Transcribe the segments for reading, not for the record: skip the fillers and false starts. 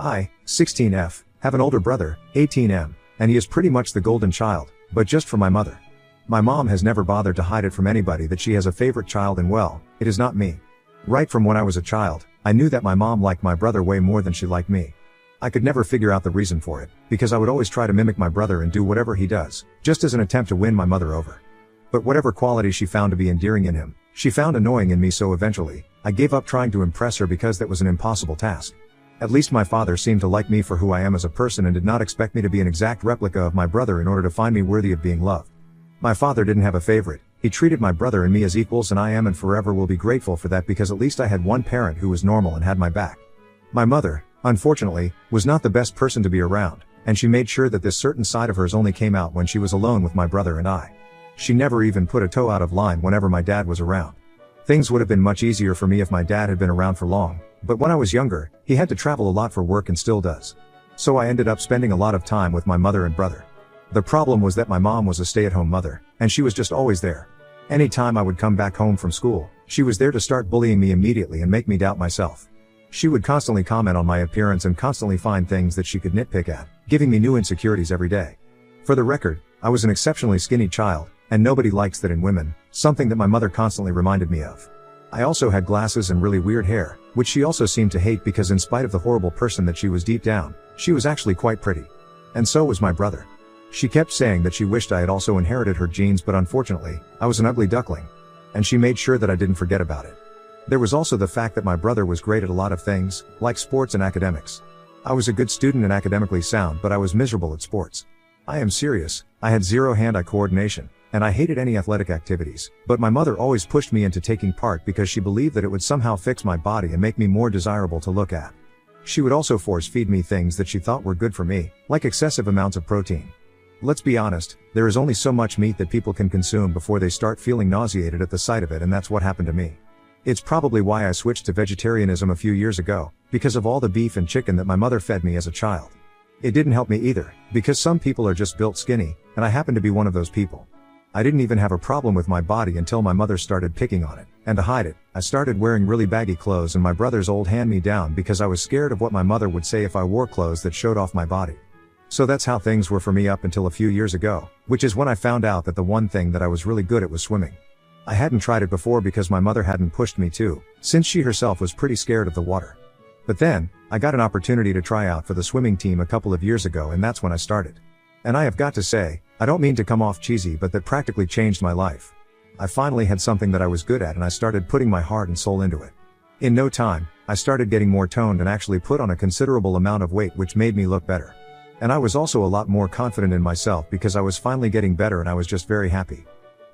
I, 16F, have an older brother, 18M, and he is pretty much the golden child, but just for my mother. My mom has never bothered to hide it from anybody that she has a favorite child, and well, it is not me. Right from when I was a child, I knew that my mom liked my brother way more than she liked me. I could never figure out the reason for it, because I would always try to mimic my brother and do whatever he does, just as an attempt to win my mother over. But whatever quality she found to be endearing in him, she found annoying in me, so eventually, I gave up trying to impress her because that was an impossible task. At least my father seemed to like me for who I am as a person and did not expect me to be an exact replica of my brother in order to find me worthy of being loved. My father didn't have a favorite. He treated my brother and me as equals, and I am and forever will be grateful for that, because at least I had one parent who was normal and had my back. My mother, unfortunately, was not the best person to be around, and she made sure that this certain side of hers only came out when she was alone with my brother and I. She never even put a toe out of line whenever my dad was around. Things would have been much easier for me if my dad had been around for long, but when I was younger, he had to travel a lot for work and still does. So I ended up spending a lot of time with my mother and brother. The problem was that my mom was a stay-at-home mother, and she was just always there. Anytime I would come back home from school, she was there to start bullying me immediately and make me doubt myself. She would constantly comment on my appearance and constantly find things that she could nitpick at, giving me new insecurities every day. For the record, I was an exceptionally skinny child, and nobody likes that in women, something that my mother constantly reminded me of. I also had glasses and really weird hair, which she also seemed to hate, because in spite of the horrible person that she was deep down, she was actually quite pretty. And so was my brother. She kept saying that she wished I had also inherited her genes, but unfortunately, I was an ugly duckling. And she made sure that I didn't forget about it. There was also the fact that my brother was great at a lot of things, like sports and academics. I was a good student and academically sound, but I was miserable at sports. I am serious, I had zero hand-eye coordination, and I hated any athletic activities, but my mother always pushed me into taking part because she believed that it would somehow fix my body and make me more desirable to look at. She would also force-feed me things that she thought were good for me, like excessive amounts of protein. Let's be honest, there is only so much meat that people can consume before they start feeling nauseated at the sight of it, and that's what happened to me. It's probably why I switched to vegetarianism a few years ago, because of all the beef and chicken that my mother fed me as a child. It didn't help me either, because some people are just built skinny, and I happen to be one of those people. I didn't even have a problem with my body until my mother started picking on it, and to hide it, I started wearing really baggy clothes and my brother's old hand-me-down because I was scared of what my mother would say if I wore clothes that showed off my body. So that's how things were for me up until a few years ago, which is when I found out that the one thing that I was really good at was swimming. I hadn't tried it before because my mother hadn't pushed me to, since she herself was pretty scared of the water. But then, I got an opportunity to try out for the swimming team a couple of years ago, and that's when I started. And I have got to say, I don't mean to come off cheesy, but that practically changed my life. I finally had something that I was good at, and I started putting my heart and soul into it. In no time, I started getting more toned and actually put on a considerable amount of weight, which made me look better. And I was also a lot more confident in myself because I was finally getting better, and I was just very happy.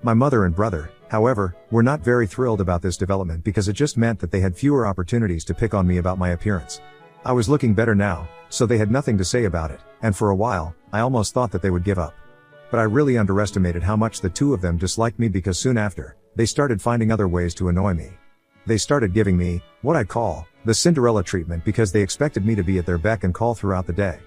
My mother and brother, however, were not very thrilled about this development because it just meant that they had fewer opportunities to pick on me about my appearance. I was looking better now, so they had nothing to say about it, and for a while, I almost thought that they would give up. But I really underestimated how much the two of them disliked me, because soon after, they started finding other ways to annoy me. They started giving me, what I call, the Cinderella treatment, because they expected me to be at their beck and call throughout the day.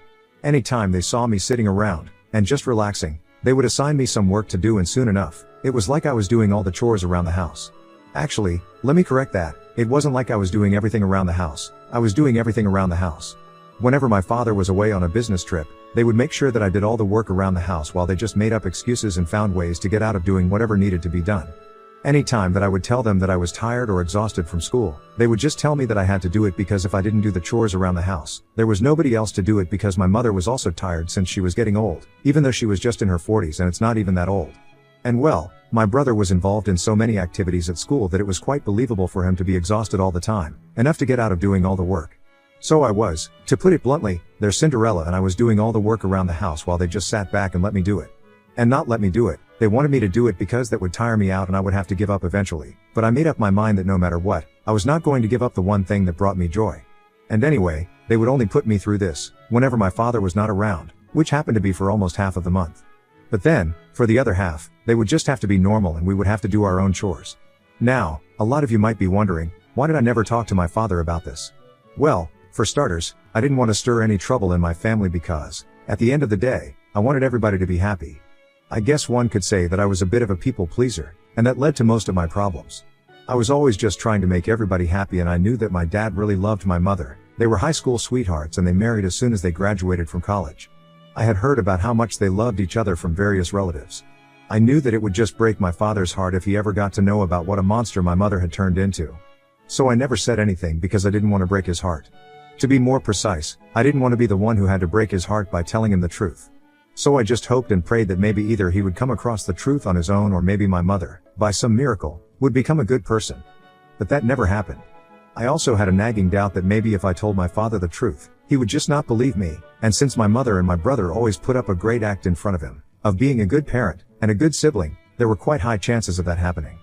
Anytime they saw me sitting around, and just relaxing, they would assign me some work to do, and soon enough, it was like I was doing all the chores around the house. Actually, let me correct that, it wasn't like I was doing everything around the house, I was doing everything around the house. Whenever my father was away on a business trip, they would make sure that I did all the work around the house while they just made up excuses and found ways to get out of doing whatever needed to be done. Anytime that I would tell them that I was tired or exhausted from school, they would just tell me that I had to do it because if I didn't do the chores around the house, there was nobody else to do it, because my mother was also tired since she was getting old, even though she was just in her 40s and it's not even that old. And well, my brother was involved in so many activities at school that it was quite believable for him to be exhausted all the time, enough to get out of doing all the work. So I was, to put it bluntly, their Cinderella, and I was doing all the work around the house while they just sat back and let me do it. And not let me do it, they wanted me to do it because that would tire me out and I would have to give up eventually, but I made up my mind that no matter what, I was not going to give up the one thing that brought me joy. And anyway, they would only put me through this whenever my father was not around, which happened to be for almost half of the month. But then, for the other half, they would just have to be normal and we would have to do our own chores. Now, a lot of you might be wondering, why did I never talk to my father about this? Well, for starters, I didn't want to stir any trouble in my family because, at the end of the day, I wanted everybody to be happy. I guess one could say that I was a bit of a people pleaser, and that led to most of my problems. I was always just trying to make everybody happy, and I knew that my dad really loved my mother, They were high school sweethearts and they married as soon as they graduated from college. I had heard about how much they loved each other from various relatives. I knew that it would just break my father's heart if he ever got to know about what a monster my mother had turned into. So I never said anything because I didn't want to break his heart. To be more precise, I didn't want to be the one who had to break his heart by telling him the truth. So I just hoped and prayed that maybe either he would come across the truth on his own or maybe my mother, by some miracle, would become a good person. But that never happened. I also had a nagging doubt that maybe if I told my father the truth, he would just not believe me, and since my mother and my brother always put up a great act in front of him, of being a good parent, and a good sibling, there were quite high chances of that happening.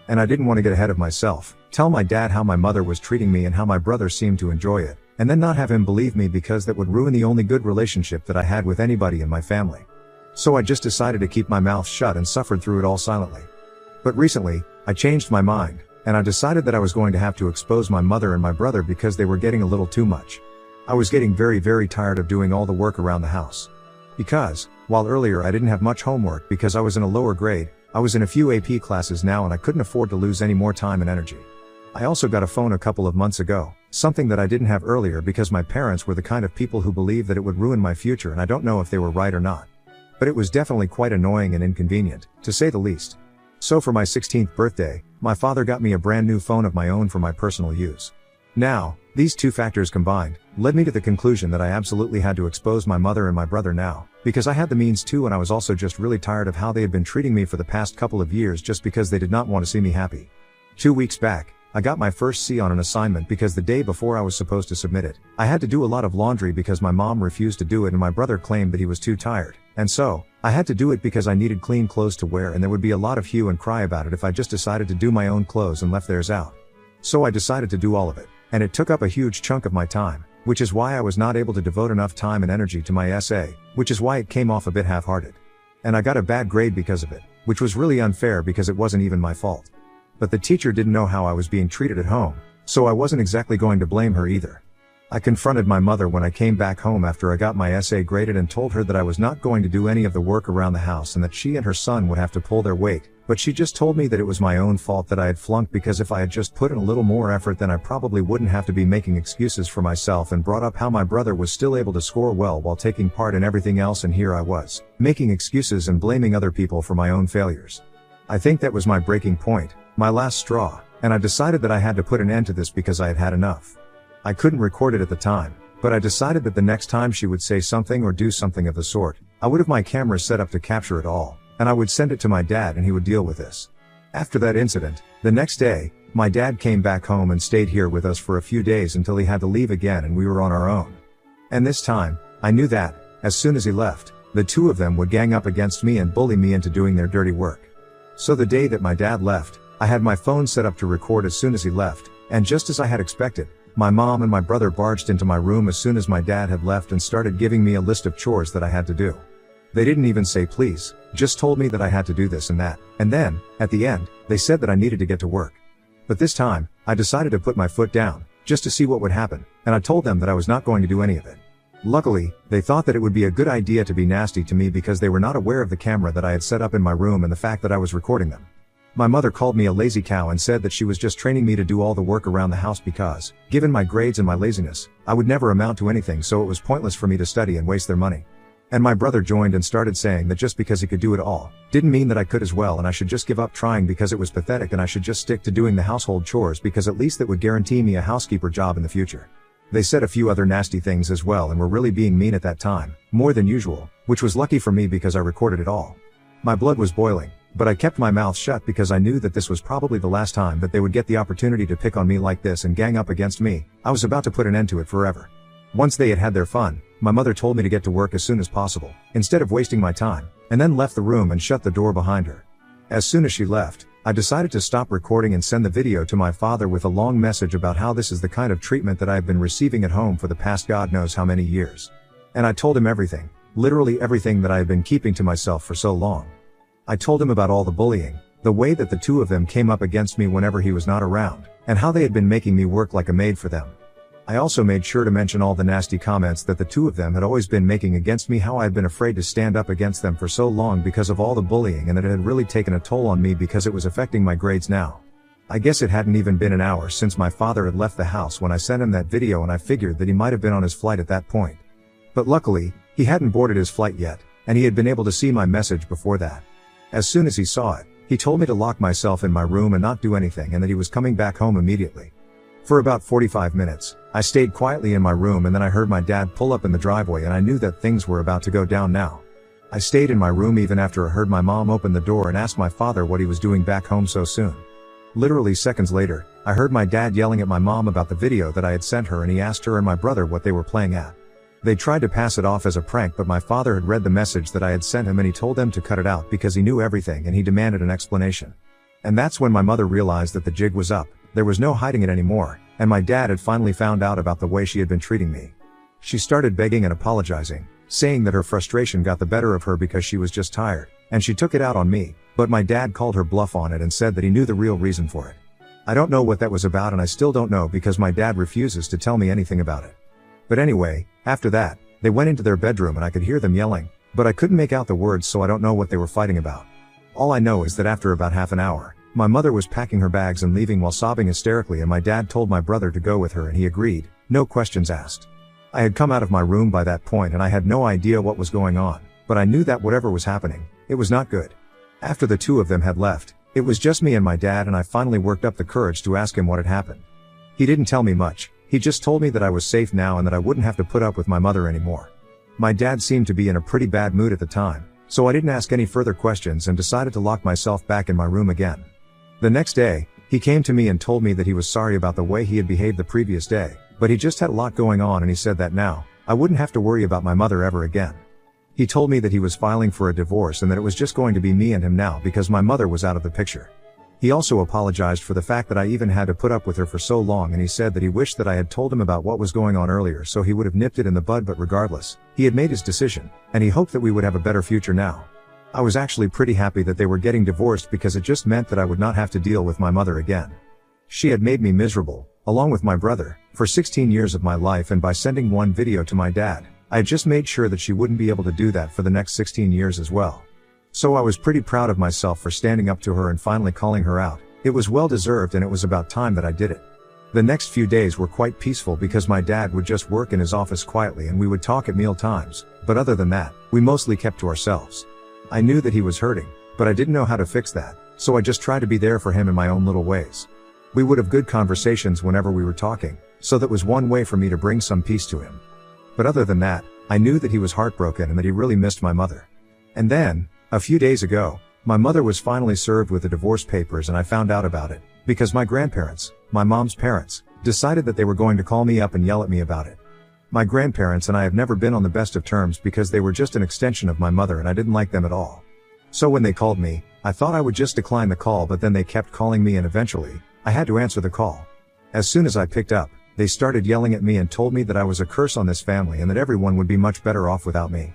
And I didn't want to get ahead of myself, tell my dad how my mother was treating me and how my brother seemed to enjoy it, and then not have him believe me because that would ruin the only good relationship that I had with anybody in my family. So I just decided to keep my mouth shut and suffered through it all silently. But recently, I changed my mind, and I decided that I was going to have to expose my mother and my brother because they were getting a little too much. I was getting very tired of doing all the work around the house. Because, while earlier I didn't have much homework because I was in a lower grade, I was in a few AP classes now and I couldn't afford to lose any more time and energy. I also got a phone a couple of months ago, something that I didn't have earlier because my parents were the kind of people who believed that it would ruin my future, and I don't know if they were right or not. But it was definitely quite annoying and inconvenient, to say the least. So for my 16th birthday, my father got me a brand new phone of my own for my personal use. Now, these two factors combined, led me to the conclusion that I absolutely had to expose my mother and my brother now, because I had the means to, and I was also just really tired of how they had been treating me for the past couple of years just because they did not want to see me happy. 2 weeks back, I got my first C on an assignment because the day before I was supposed to submit it, I had to do a lot of laundry because my mom refused to do it and my brother claimed that he was too tired, and so, I had to do it because I needed clean clothes to wear and there would be a lot of hue and cry about it if I just decided to do my own clothes and left theirs out. So I decided to do all of it, and it took up a huge chunk of my time, which is why I was not able to devote enough time and energy to my essay, which is why it came off a bit half-hearted. And I got a bad grade because of it, which was really unfair because it wasn't even my fault. But the teacher didn't know how I was being treated at home, so I wasn't exactly going to blame her either. I confronted my mother when I came back home after I got my essay graded and told her that I was not going to do any of the work around the house and that she and her son would have to pull their weight, but she just told me that it was my own fault that I had flunked because if I had just put in a little more effort then I probably wouldn't have to be making excuses for myself, and brought up how my brother was still able to score well while taking part in everything else, and here I was, making excuses and blaming other people for my own failures. I think that was my breaking point, my last straw, and I decided that I had to put an end to this because I had had enough. I couldn't record it at the time, but I decided that the next time she would say something or do something of the sort, I would have my camera set up to capture it all, and I would send it to my dad and he would deal with this. After that incident, the next day, my dad came back home and stayed here with us for a few days until he had to leave again and we were on our own. And this time, I knew that, as soon as he left, the two of them would gang up against me and bully me into doing their dirty work. So the day that my dad left, I had my phone set up to record as soon as he left, and just as I had expected, my mom and my brother barged into my room as soon as my dad had left and started giving me a list of chores that I had to do. They didn't even say please, just told me that I had to do this and that, and then, at the end, they said that I needed to get to work. But this time, I decided to put my foot down, just to see what would happen, and I told them that I was not going to do any of it. Luckily, they thought that it would be a good idea to be nasty to me because they were not aware of the camera that I had set up in my room and the fact that I was recording them. My mother called me a lazy cow and said that she was just training me to do all the work around the house because, given my grades and my laziness, I would never amount to anything, so it was pointless for me to study and waste their money. And my brother joined and started saying that just because he could do it all, didn't mean that I could as well, and I should just give up trying because it was pathetic, and I should just stick to doing the household chores because at least that would guarantee me a housekeeper job in the future. They said a few other nasty things as well and were really being mean at that time, more than usual, which was lucky for me because I recorded it all. My blood was boiling, but I kept my mouth shut because I knew that this was probably the last time that they would get the opportunity to pick on me like this and gang up against me. I was about to put an end to it forever. Once they had had their fun, my mother told me to get to work as soon as possible, instead of wasting my time, and then left the room and shut the door behind her. As soon as she left, I decided to stop recording and send the video to my father with a long message about how this is the kind of treatment that I have been receiving at home for the past God knows how many years. And I told him everything, literally everything that I had been keeping to myself for so long. I told him about all the bullying, the way that the two of them came up against me whenever he was not around, and how they had been making me work like a maid for them. I also made sure to mention all the nasty comments that the two of them had always been making against me, how I had been afraid to stand up against them for so long because of all the bullying, and that it had really taken a toll on me because it was affecting my grades now. I guess it hadn't even been an hour since my father had left the house when I sent him that video, and I figured that he might have been on his flight at that point. But luckily, he hadn't boarded his flight yet, and he had been able to see my message before that. As soon as he saw it, he told me to lock myself in my room and not do anything, and that he was coming back home immediately. For about 45 minutes, I stayed quietly in my room, and then I heard my dad pull up in the driveway, and I knew that things were about to go down now. I stayed in my room even after I heard my mom open the door and ask my father what he was doing back home so soon. Literally seconds later, I heard my dad yelling at my mom about the video that I had sent her, and he asked her and my brother what they were playing at. They tried to pass it off as a prank, but my father had read the message that I had sent him, and he told them to cut it out because he knew everything, and he demanded an explanation. And that's when my mother realized that the jig was up. There was no hiding it anymore, and my dad had finally found out about the way she had been treating me. She started begging and apologizing, saying that her frustration got the better of her because she was just tired, and she took it out on me, but my dad called her bluff on it and said that he knew the real reason for it. I don't know what that was about, and I still don't know because my dad refuses to tell me anything about it. But anyway, after that, they went into their bedroom and I could hear them yelling, but I couldn't make out the words, so I don't know what they were fighting about. All I know is that after about half an hour, my mother was packing her bags and leaving while sobbing hysterically, and my dad told my brother to go with her, and he agreed, no questions asked. I had come out of my room by that point and I had no idea what was going on, but I knew that whatever was happening, it was not good. After the two of them had left, it was just me and my dad, and I finally worked up the courage to ask him what had happened. He didn't tell me much. He just told me that I was safe now and that I wouldn't have to put up with my mother anymore. My dad seemed to be in a pretty bad mood at the time, so I didn't ask any further questions and decided to lock myself back in my room again. The next day, he came to me and told me that he was sorry about the way he had behaved the previous day, but he just had a lot going on, and he said that now, I wouldn't have to worry about my mother ever again. He told me that he was filing for a divorce and that it was just going to be me and him now because my mother was out of the picture. He also apologized for the fact that I even had to put up with her for so long, and he said that he wished that I had told him about what was going on earlier so he would have nipped it in the bud, but regardless, he had made his decision, and he hoped that we would have a better future now. I was actually pretty happy that they were getting divorced because it just meant that I would not have to deal with my mother again. She had made me miserable, along with my brother, for 16 years of my life, and by sending one video to my dad, I had just made sure that she wouldn't be able to do that for the next 16 years as well. So I was pretty proud of myself for standing up to her and finally calling her out. It was well deserved, and it was about time that I did it. The next few days were quite peaceful because my dad would just work in his office quietly and we would talk at meal times, but other than that, we mostly kept to ourselves. I knew that he was hurting, but I didn't know how to fix that, so I just tried to be there for him in my own little ways. We would have good conversations whenever we were talking, so that was one way for me to bring some peace to him. But other than that, I knew that he was heartbroken and that he really missed my mother. And then, a few days ago, my mother was finally served with the divorce papers, and I found out about it, because my grandparents, my mom's parents, decided that they were going to call me up and yell at me about it. My grandparents and I have never been on the best of terms because they were just an extension of my mother and I didn't like them at all. So when they called me, I thought I would just decline the call, but then they kept calling me and eventually, I had to answer the call. As soon as I picked up, they started yelling at me and told me that I was a curse on this family and that everyone would be much better off without me.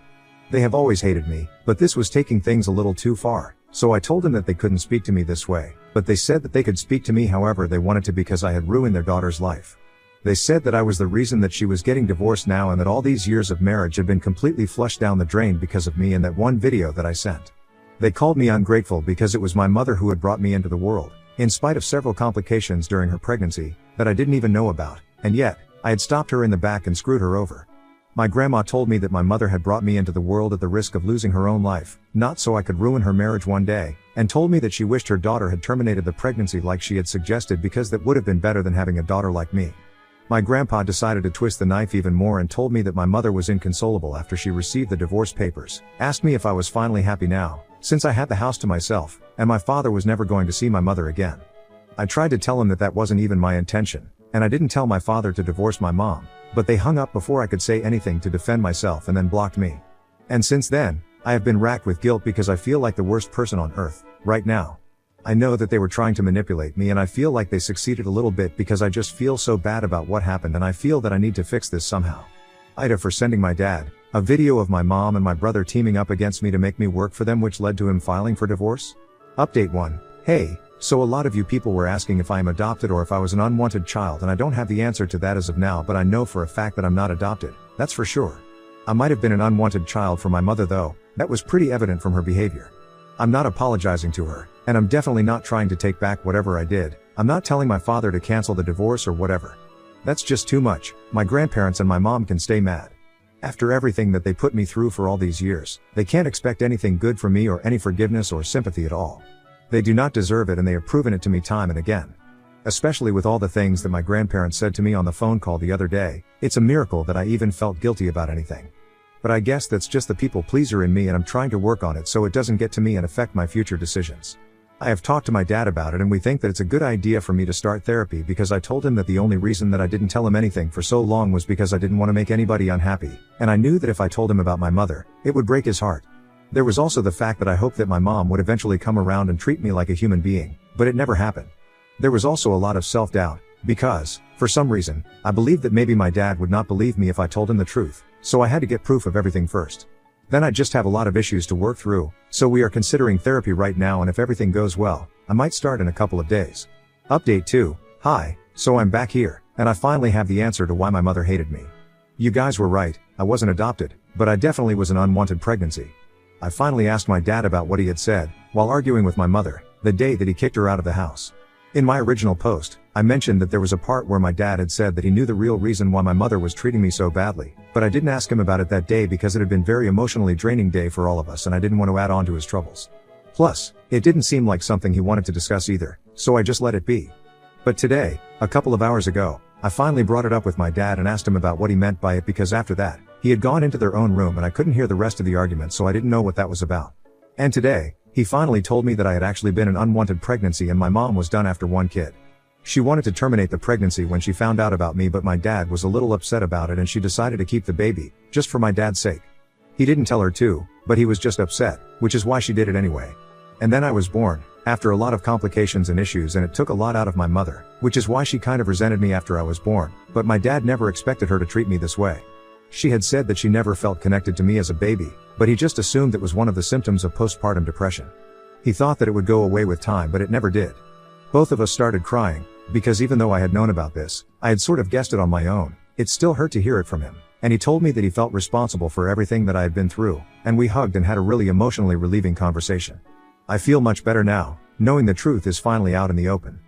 They have always hated me, but this was taking things a little too far, so I told them that they couldn't speak to me this way, but they said that they could speak to me however they wanted to because I had ruined their daughter's life. They said that I was the reason that she was getting divorced now and that all these years of marriage had been completely flushed down the drain because of me and that one video that I sent. They called me ungrateful because it was my mother who had brought me into the world, in spite of several complications during her pregnancy, that I didn't even know about, and yet, I had stopped her in the back and screwed her over. My grandma told me that my mother had brought me into the world at the risk of losing her own life, not so I could ruin her marriage one day, and told me that she wished her daughter had terminated the pregnancy like she had suggested because that would have been better than having a daughter like me. My grandpa decided to twist the knife even more and told me that my mother was inconsolable after she received the divorce papers, asked me if I was finally happy now, since I had the house to myself, and my father was never going to see my mother again. I tried to tell him that that wasn't even my intention, and I didn't tell my father to divorce my mom, but they hung up before I could say anything to defend myself and then blocked me. And since then, I have been racked with guilt because I feel like the worst person on earth, right now. I know that they were trying to manipulate me and I feel like they succeeded a little bit because I just feel so bad about what happened and I feel that I need to fix this somehow. Ida for sending my dad a video of my mom and my brother teaming up against me to make me work for them, which led to him filing for divorce. Update 1. Hey, so a lot of you people were asking if I am adopted or if I was an unwanted child, and I don't have the answer to that as of now, but I know for a fact that I'm not adopted, that's for sure. I might have been an unwanted child for my mother though, that was pretty evident from her behavior. I'm not apologizing to her, and I'm definitely not trying to take back whatever I did, I'm not telling my father to cancel the divorce or whatever. That's just too much. My grandparents and my mom can stay mad. After everything that they put me through for all these years, they can't expect anything good from me or any forgiveness or sympathy at all. They do not deserve it, and they have proven it to me time and again. Especially with all the things that my grandparents said to me on the phone call the other day, it's a miracle that I even felt guilty about anything. But I guess that's just the people pleaser in me, and I'm trying to work on it so it doesn't get to me and affect my future decisions. I have talked to my dad about it, and we think that it's a good idea for me to start therapy, because I told him that the only reason that I didn't tell him anything for so long was because I didn't want to make anybody unhappy, and I knew that if I told him about my mother, it would break his heart. There was also the fact that I hoped that my mom would eventually come around and treat me like a human being, but it never happened. There was also a lot of self-doubt, because, for some reason, I believed that maybe my dad would not believe me if I told him the truth, so I had to get proof of everything first. Then I just have a lot of issues to work through, so we are considering therapy right now, and if everything goes well, I might start in a couple of days. Update 2. Hi, so I'm back here, and I finally have the answer to why my mother hated me. You guys were right, I wasn't adopted, but I definitely was an unwanted pregnancy. I finally asked my dad about what he had said, while arguing with my mother, the day that he kicked her out of the house. In my original post, I mentioned that there was a part where my dad had said that he knew the real reason why my mother was treating me so badly, but I didn't ask him about it that day because it had been a very emotionally draining day for all of us, and I didn't want to add on to his troubles. Plus, it didn't seem like something he wanted to discuss either, so I just let it be. But today, a couple of hours ago, I finally brought it up with my dad and asked him about what he meant by it, because after that, he had gone into their own room and I couldn't hear the rest of the argument, so I didn't know what that was about. And today, he finally told me that I had actually been an unwanted pregnancy and my mom was done after one kid. She wanted to terminate the pregnancy when she found out about me, but my dad was a little upset about it and she decided to keep the baby, just for my dad's sake. He didn't tell her to, but he was just upset, which is why she did it anyway. And then I was born, after a lot of complications and issues, and it took a lot out of my mother, which is why she kind of resented me after I was born, but my dad never expected her to treat me this way. She had said that she never felt connected to me as a baby, but he just assumed it was one of the symptoms of postpartum depression. He thought that it would go away with time, but it never did. Both of us started crying, because even though I had known about this, I had sort of guessed it on my own. It still hurt to hear it from him, and he told me that he felt responsible for everything that I had been through, and we hugged and had a really emotionally relieving conversation. I feel much better now, knowing the truth is finally out in the open.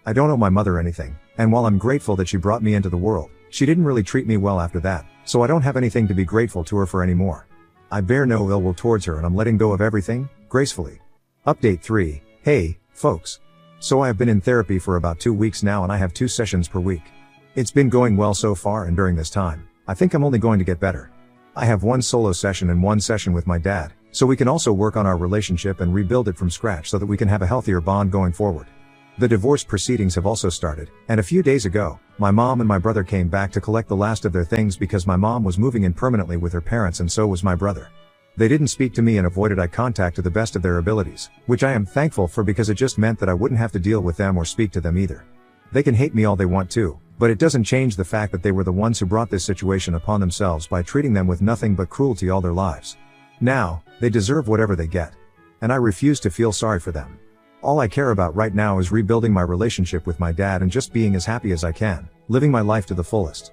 I don't owe my mother anything, and while I'm grateful that she brought me into the world, she didn't really treat me well after that, so I don't have anything to be grateful to her for anymore. I bear no ill will towards her, and I'm letting go of everything, gracefully. Update 3. Hey, folks. So I have been in therapy for about 2 weeks now, and I have 2 sessions per week. It's been going well so far, and during this time, I think I'm only going to get better. I have 1 solo session and 1 session with my dad, so we can also work on our relationship and rebuild it from scratch so that we can have a healthier bond going forward. The divorce proceedings have also started, and a few days ago, my mom and my brother came back to collect the last of their things because my mom was moving in permanently with her parents, and so was my brother. They didn't speak to me and avoided eye contact to the best of their abilities, which I am thankful for, because it just meant that I wouldn't have to deal with them or speak to them either. They can hate me all they want to, but it doesn't change the fact that they were the ones who brought this situation upon themselves by treating them with nothing but cruelty all their lives. Now, they deserve whatever they get. And I refuse to feel sorry for them. All I care about right now is rebuilding my relationship with my dad and just being as happy as I can, living my life to the fullest.